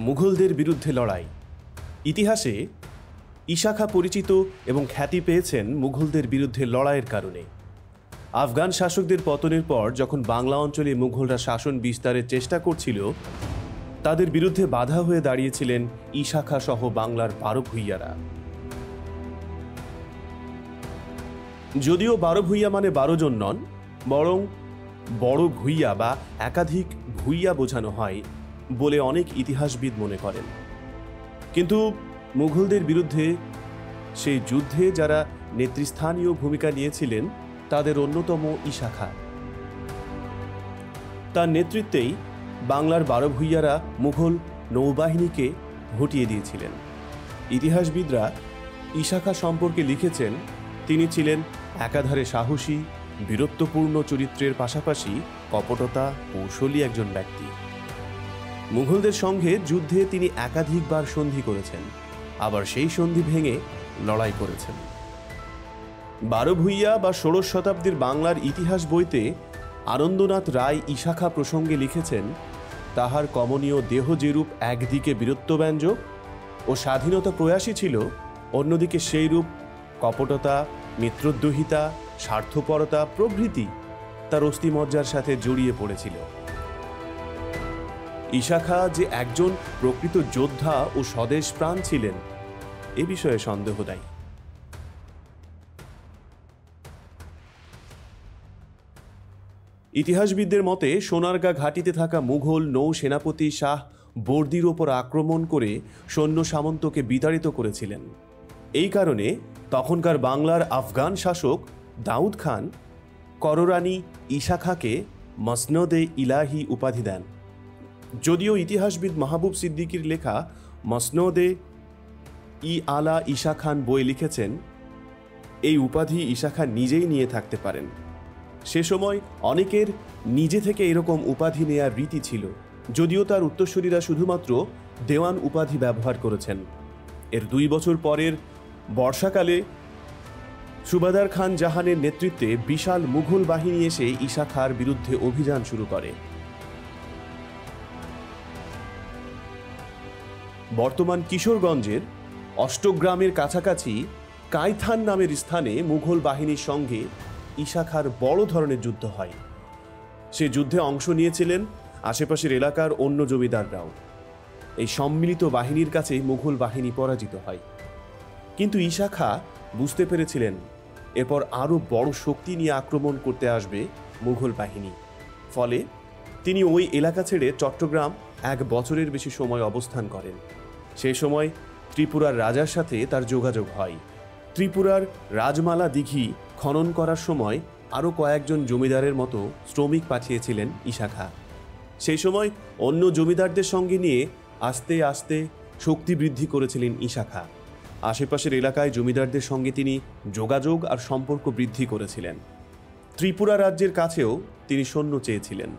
মুঘলদের বিরুদ্ধে লড়াই। ইতিহাসে ইশাখা পরিচিত এবং খ্যাতি পেয়েছেন মুঘলদের বিরুদ্ধে লড়াইয়ের কারণে। আফগান শাসকদের পতনের পর যখন বাংলা অঞ্চলে মুঘলরা শাসন বিস্তারের চেষ্টা করছিল, তাদের বিরুদ্ধে বাধা হয়ে দাঁড়িয়েছিলেন ইশাখা সহ বাংলার 12 ভূঁইয়ারা। যদিও 12 ভূঁইয়া মানে 12 জন নন, বরং বড় ভূঁইয়া বা একাধিক ভূঁইয়া বোঝানো হয় বলে অনেক ইতিহাসবিদ মনে করেন। কিন্তু মুঘলদের বিরুদ্ধে সেই যুদ্ধে যারা নেতৃস্থানীয় ভূমিকা নিয়েছিলেন তাদের অন্যতম ইশাখা। তার নেতৃত্বেই বাংলার 12 ভূঁইয়ারা মুঘল নৌবাহিনীকে হটিয়ে দিয়েছিলেন। ইতিহাসবিদরা ইশাখা সম্পর্কে লিখেছেন, তিনি ছিলেন একাধারে সাহসী, বীরত্বপূর্ণ চরিত্রের পাশাপাশি কপটতা কৌশলী একজন ব্যক্তি। মুঘলদের সঙ্গে যুদ্ধে তিনি একাধিকবার সন্ধি করেছেন, আবার সেই সন্ধি ভেঙে লড়াই করেছেন। 12 ভূঁইয়া বা 16 শতাব্দীর বাংলার ইতিহাস বইতে আনন্দনাথ রায় ইশাখা প্রসঙ্গে লিখেছেন, তাহার কমনীয় দেহ যেরূপ একদিকে বীরত্বব্যঞ্জক ও স্বাধীনতা প্রয়াসী ছিল, অন্যদিকে সেইরূপ কপটতা, মিত্রদ্রোহিতা, স্বার্থপরতা প্রভৃতি তার অস্থিমজ্জার সাথে জড়িয়ে পড়েছিল। ইশাখা যে একজন প্রকৃত যোদ্ধা ও স্বদেশপ্রাণ ছিলেন এ বিষয়ে সন্দেহ নাই। ইতিহাসবিদদের মতে সোনারগাঁ ঘাটিতে থাকা মুঘল নৌ সেনাপতি শাহ বর্দির ওপর আক্রমণ করে সৈন্য সামন্তকে বিতাড়িত করেছিলেন। এই কারণে তখনকার বাংলার আফগান শাসক দাউদ খান কররানী ইশাখাকে মসনদে ইলাহি উপাধি দেন। যদিও ইতিহাসবিদ মাহবুব সিদ্দিকীর লেখা মসনদে ই আলা ঈশা খান বই লিখেছেন, এই উপাধি ঈশাখা নিজেই নিয়ে থাকতে পারেন। সে সময় অনেকের নিজে থেকে এরকম উপাধি নেয়ার রীতি ছিল, যদিও তার উত্তরসূরিরা শুধুমাত্র দেওয়ান উপাধি ব্যবহার করেছেন। এর 2 বছর পরের বর্ষাকালে সুবাদার খান জাহানের নেতৃত্বে বিশাল মুঘল বাহিনী এসে ইশাখার বিরুদ্ধে অভিযান শুরু করে। বর্তমান কিশোরগঞ্জের অষ্টগ্রামের কাছাকাছি কাইথান নামের স্থানে মুঘল বাহিনীর সঙ্গে ইশাখার বড় ধরনের যুদ্ধ হয়। সে যুদ্ধে অংশ নিয়েছিলেন আশেপাশের এলাকার অন্য জমিদাররাও। এই সম্মিলিত বাহিনীর কাছে মুঘল বাহিনী পরাজিত হয়। কিন্তু ইশাখা বুঝতে পেরেছিলেন এরপর আরও বড় শক্তি নিয়ে আক্রমণ করতে আসবে মুঘল বাহিনী। ফলে তিনি ওই এলাকা ছেড়ে চট্টগ্রাম 1 বছরের বেশি সময় অবস্থান করেন। সেই সময় ত্রিপুরার রাজার সাথে তার যোগাযোগ হয়। ত্রিপুরার রাজমালা দিঘি খনন করার সময় আরও কয়েকজন জমিদারের মতো শ্রমিক পাঠিয়েছিলেন ইশাখা। সেই সময় অন্য জমিদারদের সঙ্গে নিয়ে আস্তে আস্তে শক্তি বৃদ্ধি করেছিলেন ইশাখা। আশেপাশের এলাকায় জমিদারদের সঙ্গে তিনি যোগাযোগ আর সম্পর্ক বৃদ্ধি করেছিলেন। ত্রিপুরা রাজ্যের কাছেও তিনি সৈন্য চেয়েছিলেন।